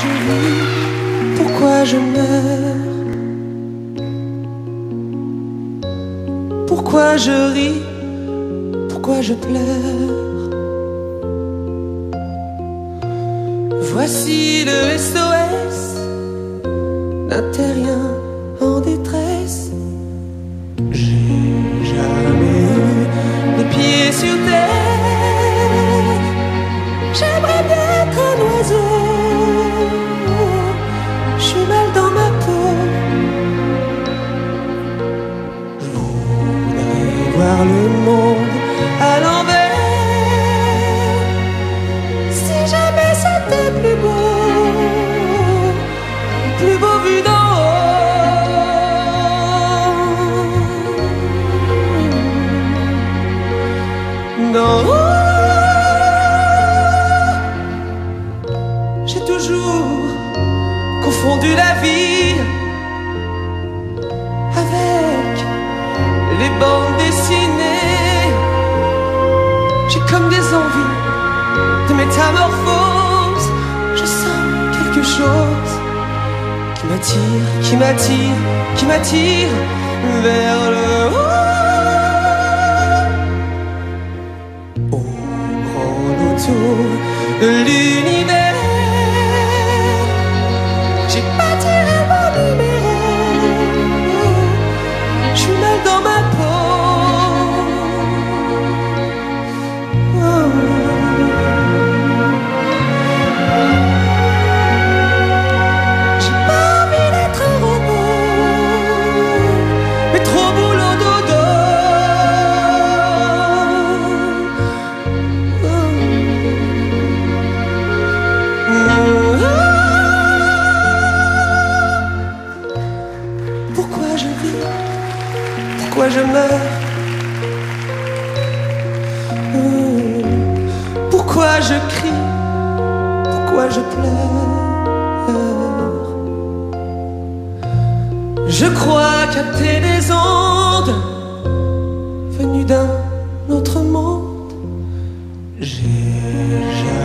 je vis, pourquoi je meurs, pourquoi je ris, pourquoi je pleure. Voici le SOS d'un terrien en détresse. J'ai jamais eu les pieds sur terre. J'aimerais bien être un oiseau. Je suis mal dans ma peau. Je voudrais voir le monde à l'envers. Si jamais c'était plus beau vu d'en haut. D'en haut, j'ai toujours confondu la vie avec les bandes dessinées. J'ai comme des envies de métamorphose. Je sens quelque chose qui m'attire, qui m'attire, qui m'attire vers le haut. Au grand autour de l'univers, j'ai pas tiré mon numéro. Je suis mal dans ma peau. Pourquoi je meurs, pourquoi je crie, pourquoi je pleure. Je crois capter des ondes venues d'un autre monde. J'ai jamais